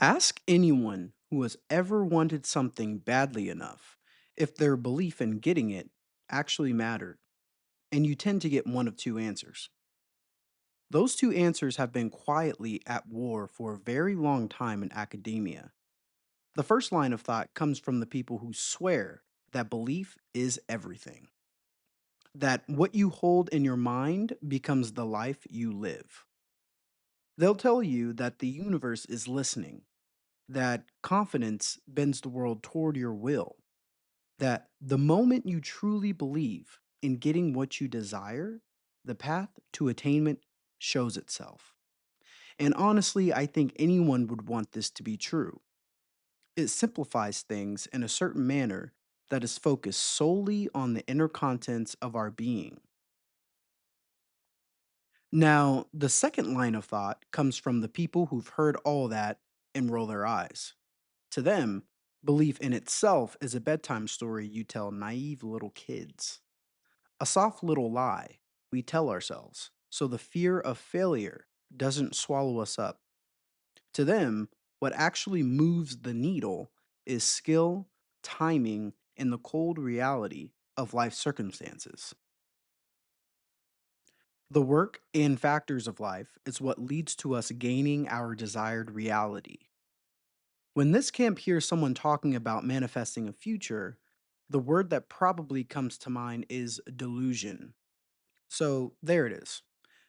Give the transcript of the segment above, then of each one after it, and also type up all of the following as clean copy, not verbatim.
Ask anyone who has ever wanted something badly enough if their belief in getting it actually mattered, and you tend to get one of two answers. Those two answers have been quietly at war for a very long time in academia. The first line of thought comes from the people who swear that belief is everything, that what you hold in your mind becomes the life you live. They'll tell you that the universe is listening, that confidence bends the world toward your will, that the moment you truly believe in getting what you desire, the path to attainment shows itself. And honestly, I think anyone would want this to be true. It simplifies things in a certain manner that is focused solely on the inner contents of our being. Now, the second line of thought comes from the people who've heard all that and roll their eyes. To them, belief in itself is a bedtime story you tell naive little kids. A soft little lie we tell ourselves so the fear of failure doesn't swallow us up. To them, what actually moves the needle is skill, timing, and the cold reality of life circumstances. The work and factors of life is what leads to us gaining our desired reality. When this camp hears someone talking about manifesting a future, the word that probably comes to mind is delusion. So there it is.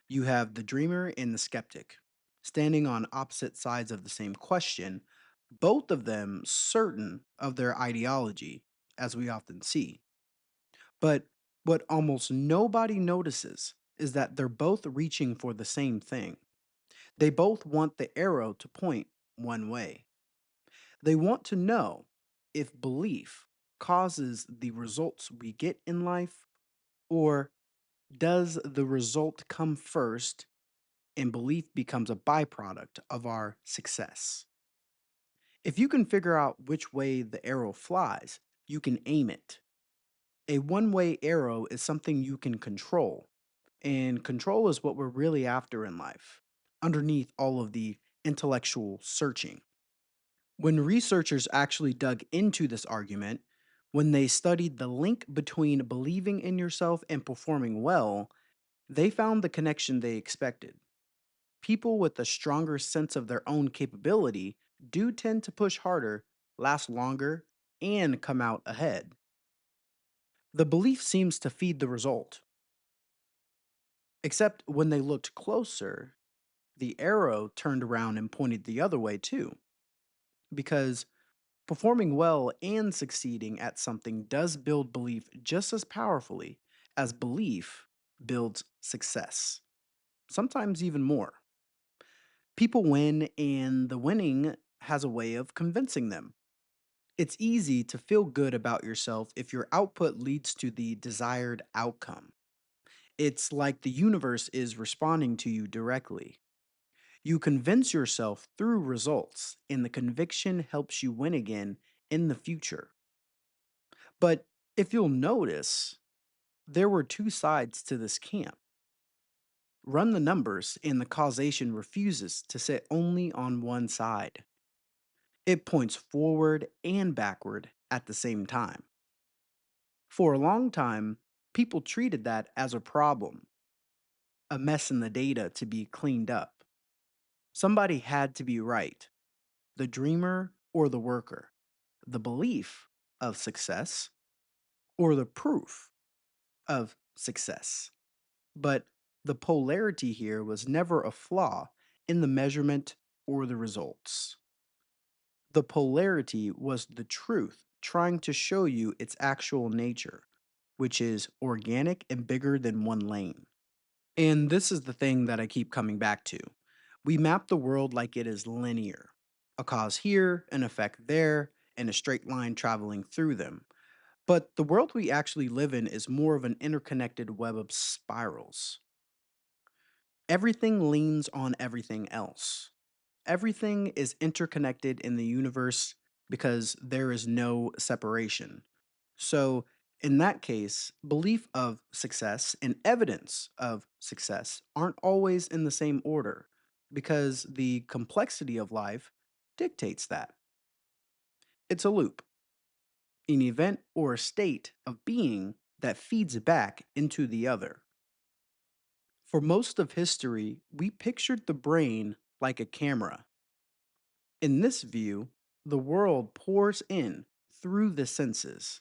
You have the dreamer and the skeptic standing on opposite sides of the same question, both of them certain of their ideology, as we often see. But what almost nobody notices is that they're both reaching for the same thing. They both want the arrow to point one way. They want to know if belief causes the results we get in life, or does the result come first and belief becomes a byproduct of our success? If you can figure out which way the arrow flies, you can aim it. A one way arrow is something you can control, and control is what we're really after in life, underneath all of the intellectual searching. When researchers actually dug into this argument, when they studied the link between believing in yourself and performing well, they found the connection they expected. People with a stronger sense of their own capability do tend to push harder, last longer, and come out ahead. The belief seems to feed the result, except when they looked closer, the arrow turned around and pointed the other way too, because performing well and succeeding at something does build belief just as powerfully as belief builds success, sometimes even more. People win, and the winning has a way of convincing them. It's easy to feel good about yourself if your output leads to the desired outcome. It's like the universe is responding to you directly. You convince yourself through results, and the conviction helps you win again in the future. But if you'll notice, there were two sides to this camp. Run the numbers, and the causation refuses to sit only on one side. It points forward and backward at the same time. For a long time, people treated that as a problem, a mess in the data to be cleaned up. Somebody had to be right, the dreamer or the worker, the belief of success or the proof of success. But the polarity here was never a flaw in the measurement or the results. The polarity was the truth trying to show you its actual nature, which is organic and bigger than one lane. And this is the thing that I keep coming back to. We map the world like it is linear, a cause here, an effect there, and a straight line traveling through them. But the world we actually live in is more of an interconnected web of spirals. Everything leans on everything else. Everything is interconnected in the universe because there is no separation. So, in that case, belief of success and evidence of success aren't always in the same order because the complexity of life dictates that. It's a loop, an event or a state of being that feeds back into the other. For most of history, we pictured the brain like a camera. In this view, the world pours in through the senses.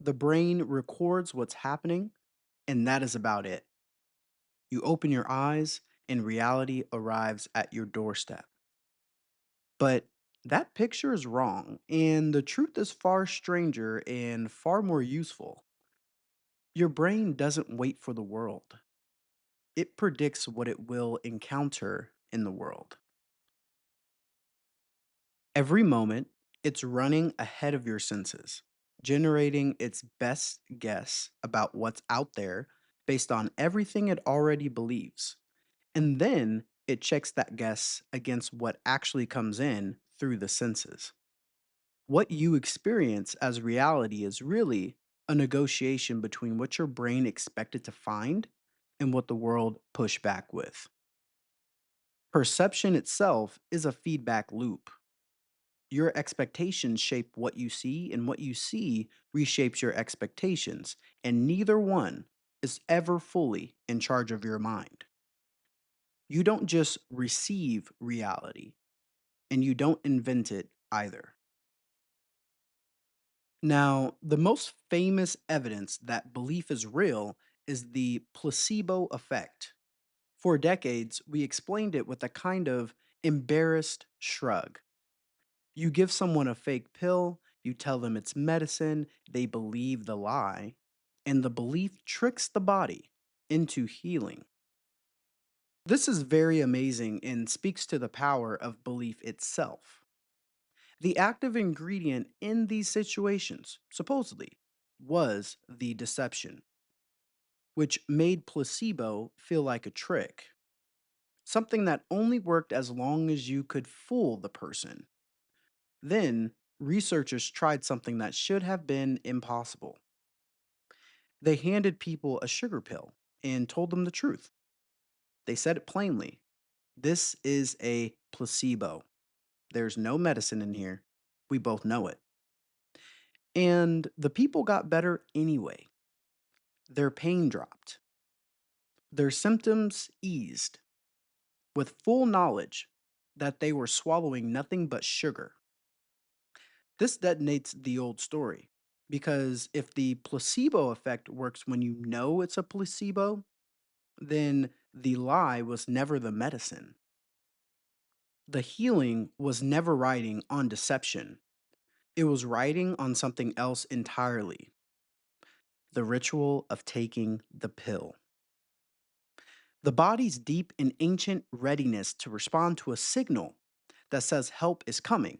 The brain records what's happening, and that is about it. You open your eyes, and reality arrives at your doorstep. But that picture is wrong, and the truth is far stranger and far more useful. Your brain doesn't wait for the world, it predicts what it will encounter in the world. Every moment, it's running ahead of your senses, generating its best guess about what's out there based on everything it already believes. And then it checks that guess against what actually comes in through the senses. What you experience as reality is really a negotiation between what your brain expected to find and what the world pushed back with. Perception itself is a feedback loop. Your expectations shape what you see, and what you see reshapes your expectations, and neither one is ever fully in charge of your mind. You don't just receive reality, and you don't invent it either. Now, the most famous evidence that belief is real is the placebo effect. For decades, we explained it with a kind of embarrassed shrug. You give someone a fake pill, you tell them it's medicine, they believe the lie, and the belief tricks the body into healing. This is very amazing and speaks to the power of belief itself. The active ingredient in these situations, supposedly, was the deception, which made placebo feel like a trick, something that only worked as long as you could fool the person. Then, researchers tried something that should have been impossible. They handed people a sugar pill and told them the truth. They said it plainly: this is a placebo. There's no medicine in here. We both know it. And the people got better anyway. Their pain dropped, their symptoms eased, with full knowledge that they were swallowing nothing but sugar. This detonates the old story, because if the placebo effect works when you know it's a placebo, then the lie was never the medicine. The healing was never riding on deception, it was riding on something else entirely: the ritual of taking the pill. The body's deep and ancient readiness to respond to a signal that says help is coming.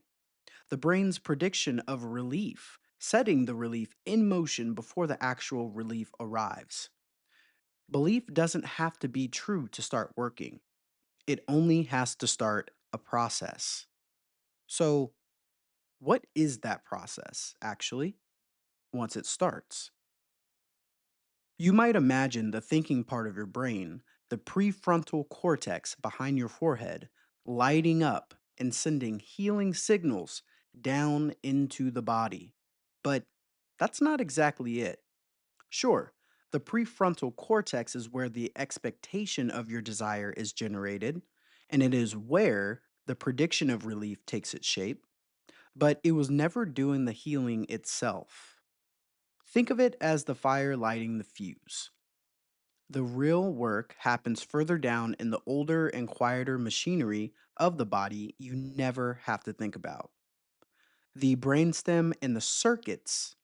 The brain's prediction of relief, setting the relief in motion before the actual relief arrives. Belief doesn't have to be true to start working, it only has to start a process. So, what is that process, actually, once it starts? You might imagine the thinking part of your brain, the prefrontal cortex behind your forehead, lighting up and sending healing signals down into the body. But that's not exactly it. Sure, the prefrontal cortex is where the expectation of your desire is generated, and it is where the prediction of relief takes its shape, but it was never doing the healing itself. Think of it as the fire lighting the fuse. The real work happens further down in the older and quieter machinery of the body you never have to think about: the brainstem and the circuits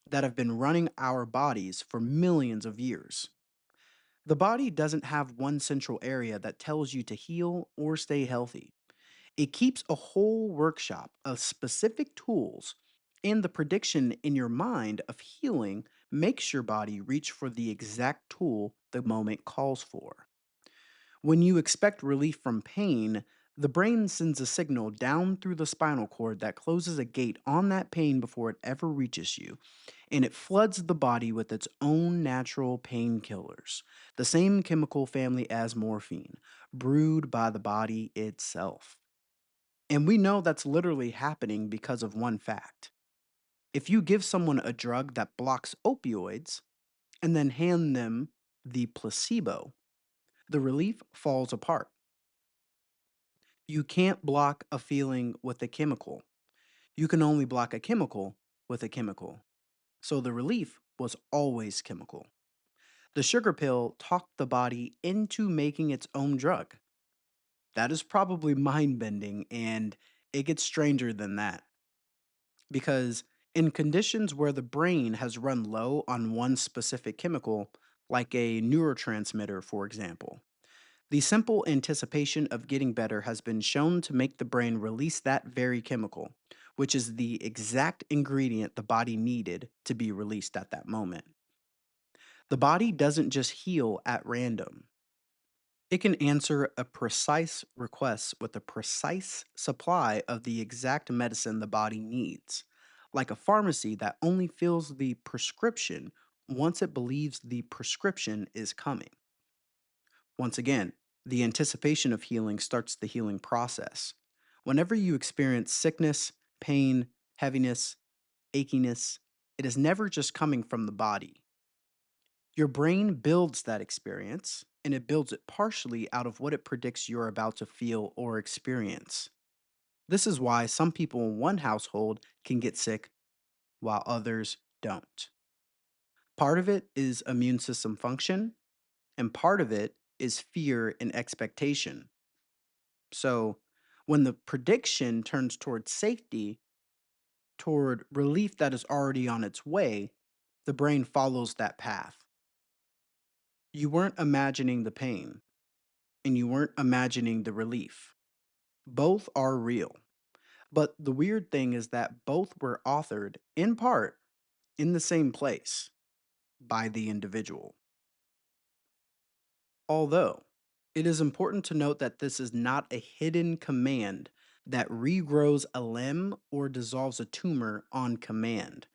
that have been running our bodies for millions of years. The body doesn't have one central area that tells you to heal or stay healthy. It keeps a whole workshop of specific tools, and the prediction in your mind of healing makes your body reach for the exact tool the moment calls for. When you expect relief from pain, the brain sends a signal down through the spinal cord that closes a gate on that pain before it ever reaches you, and it floods the body with its own natural painkillers, the same chemical family as morphine, brewed by the body itself. And we know that's literally happening because of one fact. If you give someone a drug that blocks opioids and then hand them the placebo, the relief falls apart. You can't block a feeling with a chemical. You can only block a chemical with a chemical. So the relief was always chemical. The sugar pill talked the body into making its own drug. That is probably mind bending, and it gets stranger than that. Because in conditions where the brain has run low on one specific chemical, like a neurotransmitter, for example, the simple anticipation of getting better has been shown to make the brain release that very chemical, which is the exact ingredient the body needed to be released at that moment. The body doesn't just heal at random. It can answer a precise request with a precise supply of the exact medicine the body needs, like a pharmacy that only fills the prescription once it believes the prescription is coming. Once again, the anticipation of healing starts the healing process. Whenever you experience sickness, pain, heaviness, achiness, it is never just coming from the body. Your brain builds that experience, and it builds it partially out of what it predicts you're about to feel or experience. This is why some people in one household can get sick while others don't. Part of it is immune system function, and part of it is fear and expectation. So, when the prediction turns toward safety, toward relief that is already on its way, the brain follows that path. You weren't imagining the pain, and you weren't imagining the relief. Both are real. But the weird thing is that both were authored, in part, in the same place by the individual. Although, it is important to note that this is not a hidden command that regrows a limb or dissolves a tumor on command.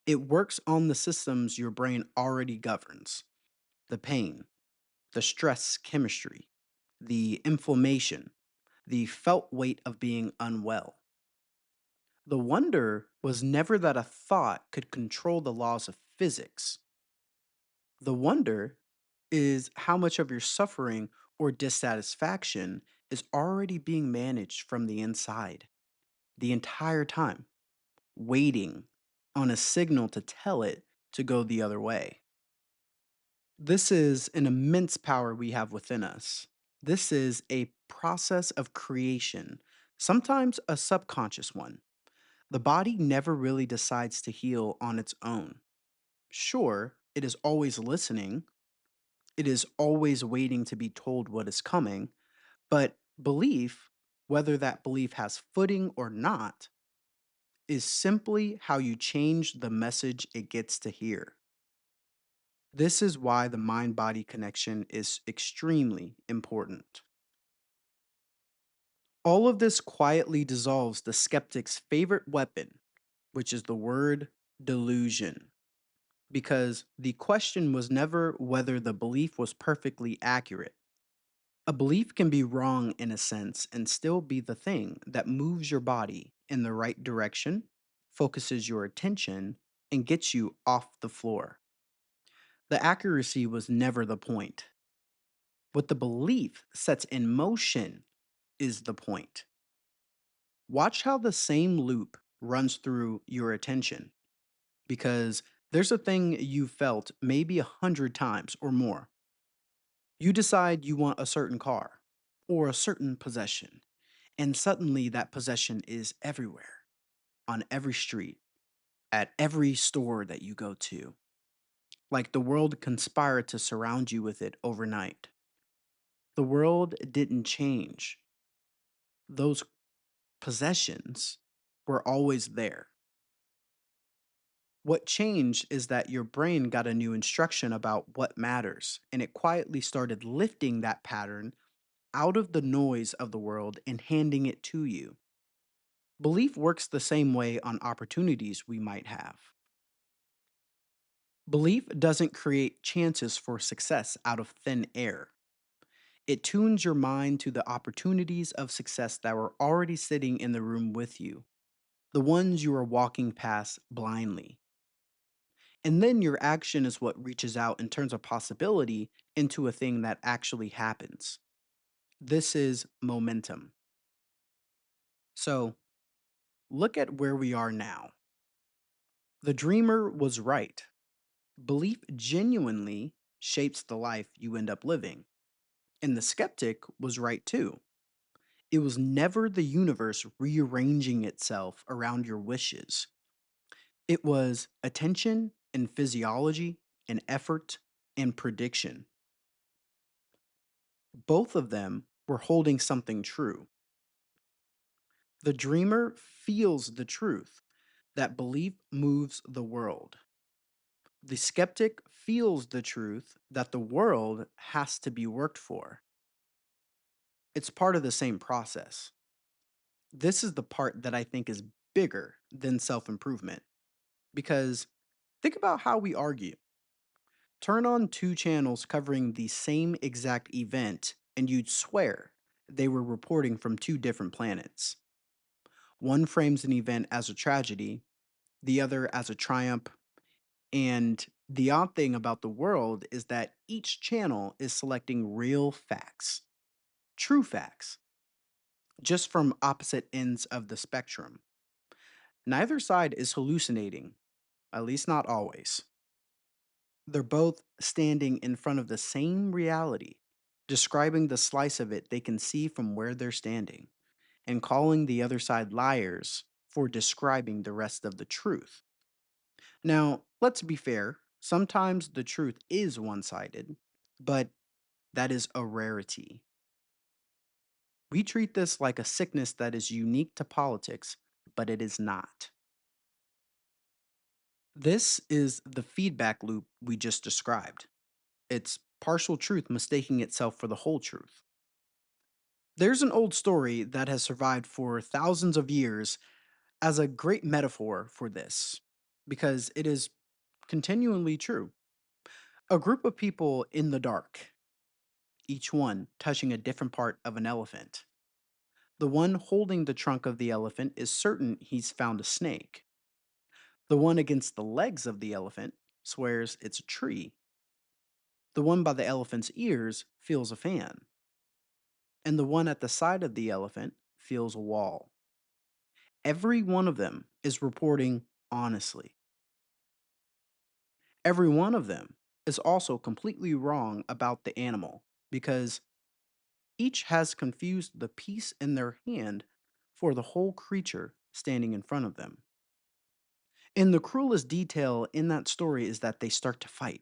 It works on the systems your brain already governs: the pain, the stress chemistry, the inflammation, the felt weight of being unwell. The wonder was never that a thought could control the laws of physics. The wonder is how much of your suffering or dissatisfaction is already being managed from the inside the entire time, waiting on a signal to tell it to go the other way. This is an immense power we have within us. This is a process of creation, sometimes a subconscious one. The body never really decides to heal on its own. Sure, it is always listening, it is always waiting to be told what is coming, but belief, whether that belief has footing or not, is simply how you change the message it gets to hear. This is why the mind body connection is extremely important. All of this quietly dissolves the skeptic's favorite weapon, which is the word delusion. Because the question was never whether the belief was perfectly accurate. A belief can be wrong in a sense and still be the thing that moves your body in the right direction, focuses your attention, and gets you off the floor. The accuracy was never the point. What the belief sets in motion is the point. Watch how the same loop runs through your attention, because there's a thing you felt maybe 100 times or more. You decide you want a certain car or a certain possession, and suddenly that possession is everywhere, on every street, at every store that you go to. Like the world conspired to surround you with it overnight. The world didn't change. Those possessions were always there. What changed is that your brain got a new instruction about what matters, and it quietly started lifting that pattern out of the noise of the world and handing it to you. Belief works the same way on opportunities we might have. Belief doesn't create chances for success out of thin air. It tunes your mind to the opportunities of success that were already sitting in the room with you, the ones you are walking past blindly. And then your action is what reaches out and turns a possibility into a thing that actually happens. This is momentum. So look at where we are now. The dreamer was right. Belief genuinely shapes the life you end up living. And the skeptic was right too. It was never the universe rearranging itself around your wishes. It was attention and physiology and effort and prediction. Both of them were holding something true. The dreamer feels the truth that belief moves the world. The skeptic feels the truth that the world has to be worked for. It's part of the same process. This is the part that I think is bigger than self improvement because think about how we argue. Turn on two channels covering the same exact event, and you'd swear they were reporting from two different planets. One frames an event as a tragedy, the other as a triumph. And the odd thing about the world is that each channel is selecting real facts, true facts, just from opposite ends of the spectrum. Neither side is hallucinating, at least not always. They're both standing in front of the same reality, describing the slice of it they can see from where they're standing, and calling the other side liars for describing the rest of the truth. Now, let's be fair, sometimes the truth is one sided, but that is a rarity. We treat this like a sickness that is unique to politics, but it is not. This is the feedback loop we just described. It's partial truth mistaking itself for the whole truth. There's an old story that has survived for thousands of years as a great metaphor for this, because it is continually true. A group of people in the dark, each one touching a different part of an elephant. The one holding the trunk of the elephant is certain he's found a snake. The one against the legs of the elephant swears it's a tree. The one by the elephant's ears feels a fan. And the one at the side of the elephant feels a wall. Every one of them is reporting honestly. Every one of them is also completely wrong about the animal because each has confused the piece in their hand for the whole creature standing in front of them. And the cruelest detail in that story is that they start to fight,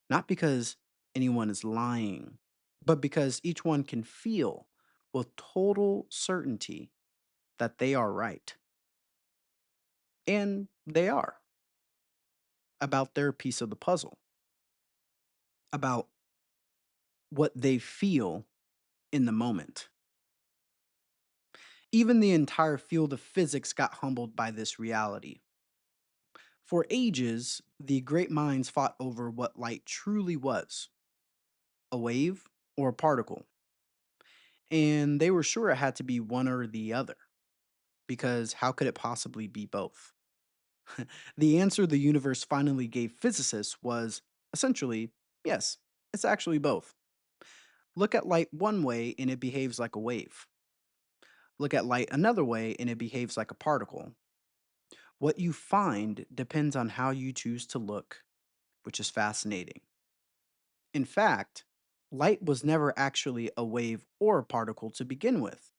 not because anyone is lying, but because each one can feel with total certainty that they are right. And they are about their piece of the puzzle, about what they feel in the moment. Even the entire field of physics got humbled by this reality. For ages, the great minds fought over what light truly was, a wave or a particle. And they were sure it had to be one or the other, because how could it possibly be both? The answer the universe finally gave physicists was essentially yes, it's actually both. Look at light one way and it behaves like a wave. Look at light another way and it behaves like a particle. What you find depends on how you choose to look, which is fascinating. In fact, light was never actually a wave or a particle to begin with.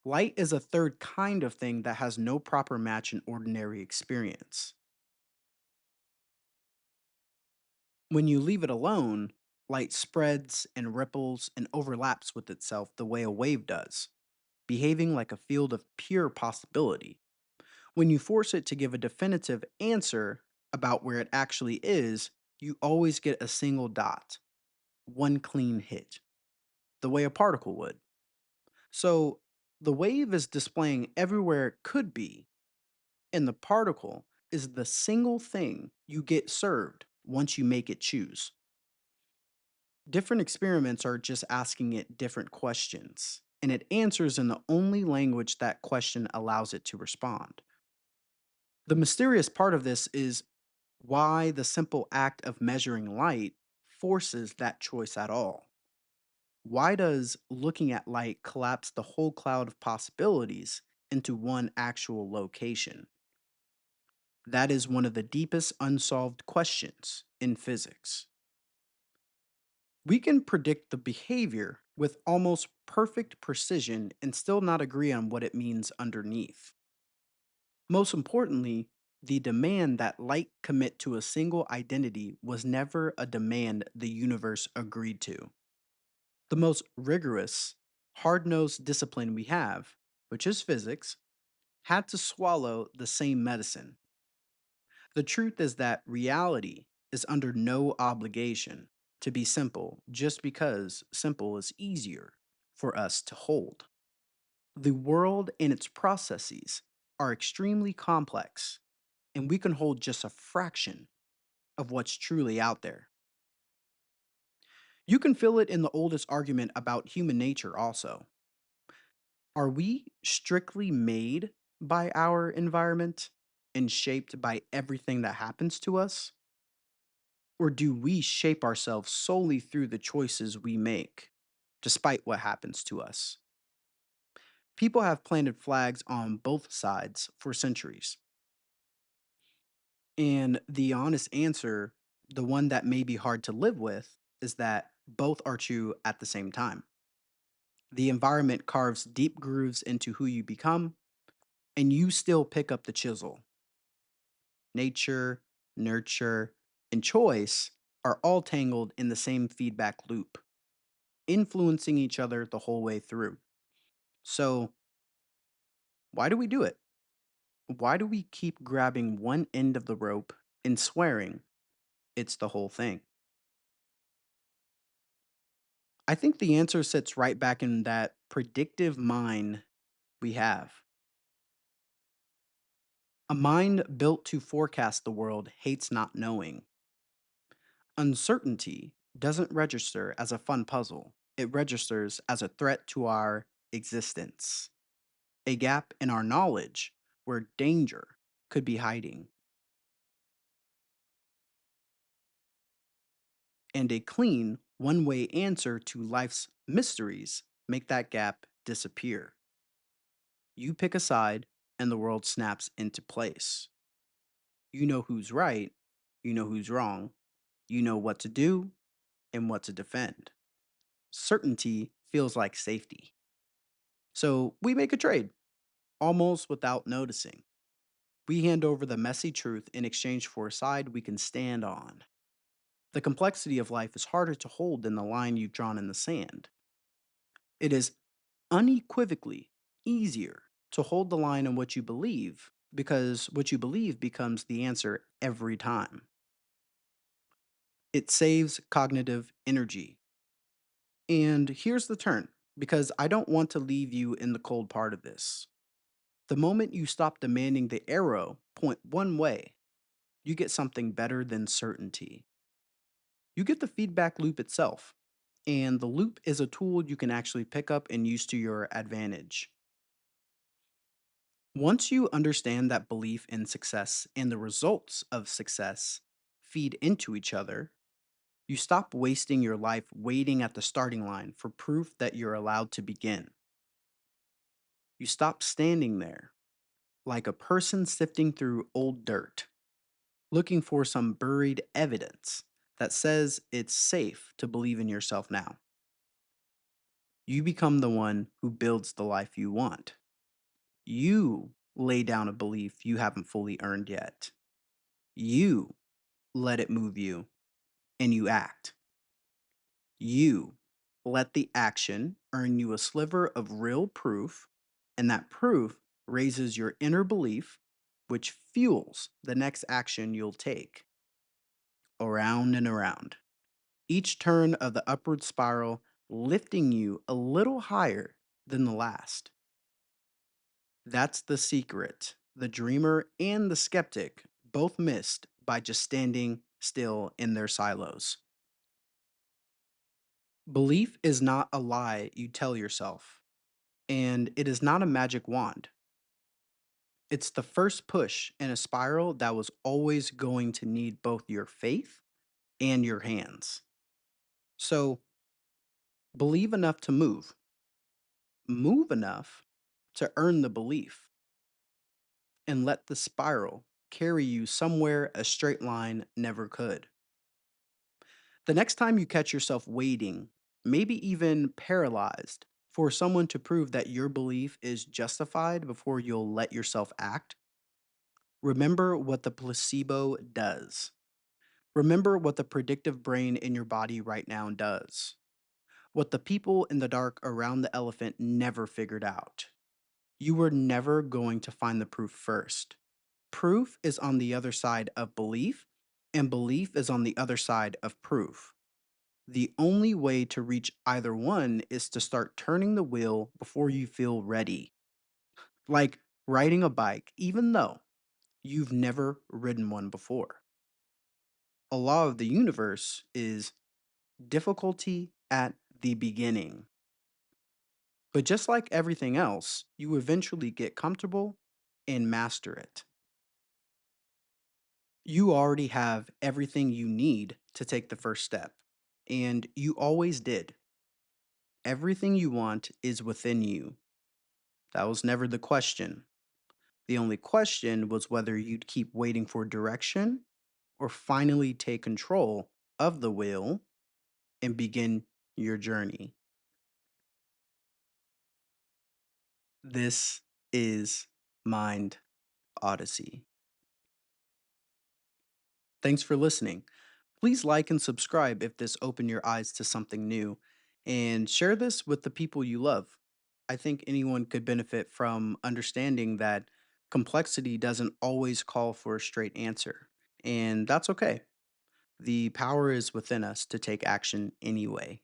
Light is a third kind of thing that has no proper match in ordinary experience. When you leave it alone, light spreads and ripples and overlaps with itself the way a wave does, behaving like a field of pure possibility. When you force it to give a definitive answer about where it actually is, you always get a single dot, one clean hit, the way a particle would. So the wave is displaying everywhere it could be, and the particle is the single thing you get served once you make it choose. Different experiments are just asking it different questions, and it answers in the only language that question allows it to respond. The mysterious part of this is why the simple act of measuring light forces that choice at all. Why does looking at light collapse the whole cloud of possibilities into one actual location? That is one of the deepest unsolved questions in physics. We can predict the behavior with almost perfect precision and still not agree on what it means underneath. Most importantly, the demand that light commit to a single identity was never a demand the universe agreed to. The most rigorous, hard nosed discipline we have, which is physics, had to swallow the same medicine. The truth is that reality is under no obligation to be simple just because simple is easier for us to hold. The world and its processes are extremely complex, and we can hold just a fraction of what's truly out there. You can feel it in the oldest argument about human nature, also. Are we strictly made by our environment and shaped by everything that happens to us? Or do we shape ourselves solely through the choices we make, despite what happens to us? People have planted flags on both sides for centuries. And the honest answer, the one that may be hard to live with, is that both are true at the same time. The environment carves deep grooves into who you become, and you still pick up the chisel. Nature, nurture, and choice are all tangled in the same feedback loop, influencing each other the whole way through. So, why do we do it? Why do we keep grabbing one end of the rope and swearing it's the whole thing? I think the answer sits right back in that predictive mind we have. A mind built to forecast the world hates not knowing. Uncertainty doesn't register as a fun puzzle, it registers as a threat to our existence, a gap in our knowledge where danger could be hiding, and a clean, one way answer to life's mysteries make that gap disappear. You pick a side, and the world snaps into place. You know who's right, you know who's wrong, you know what to do and what to defend. Certainty feels like safety. So we make a trade, almost without noticing. We hand over the messy truth in exchange for a side we can stand on. The complexity of life is harder to hold than the line you've drawn in the sand. It is unequivocally easier to hold the line on what you believe because what you believe becomes the answer every time. It saves cognitive energy. And here's the turn, because I don't want to leave you in the cold part of this. The moment you stop demanding the arrow point one way, you get something better than certainty. You get the feedback loop itself. And the loop is a tool you can actually pick up and use to your advantage. Once you understand that belief in success and the results of success feed into each other, you stop wasting your life waiting at the starting line for proof that you're allowed to begin. You stop standing there like a person sifting through old dirt, looking for some buried evidence that says it's safe to believe in yourself now. You become the one who builds the life you want. You lay down a belief you haven't fully earned yet. You let it move you and you act. You let the action earn you a sliver of real proof, and that proof raises your inner belief, which fuels the next action you'll take. Around and around. Each turn of the upward spiral lifting you a little higher than the last. That's the secret the dreamer and the skeptic both missed by just standing still in their silos. Belief is not a lie you tell yourself, and it is not a magic wand. It's the first push in a spiral that was always going to need both your faith and your hands. So, believe enough to move enough to earn the belief, and let the spiral carry you somewhere a straight line never could. The next time you catch yourself waiting, maybe even paralyzed, for someone to prove that your belief is justified before you'll let yourself act, remember what the placebo does. Remember what the predictive brain in your body right now does. What the people in the dark around the elephant never figured out. You were never going to find the proof first. Proof is on the other side of belief, and belief is on the other side of proof. The only way to reach either one is to start turning the wheel before you feel ready. Like riding a bike, even though you've never ridden one before. A law of the universe is difficulty at the beginning. But just like everything else, you eventually get comfortable and master it. You already have everything you need to take the first step, and you always did. Everything you want is within you. That was never the question. The only question was whether you'd keep waiting for direction or finally take control of the wheel and begin your journey. This is Mind Odyssey. Thanks for listening. Please like and subscribe if this opened your eyes to something new, and share this with the people you love. I think anyone could benefit from understanding that complexity doesn't always call for a straight answer, and that's okay. The power is within us to take action anyway.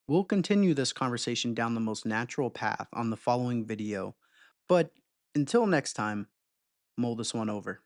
We'll continue this conversation down the most natural path on the following video, but until next time, mull this one over.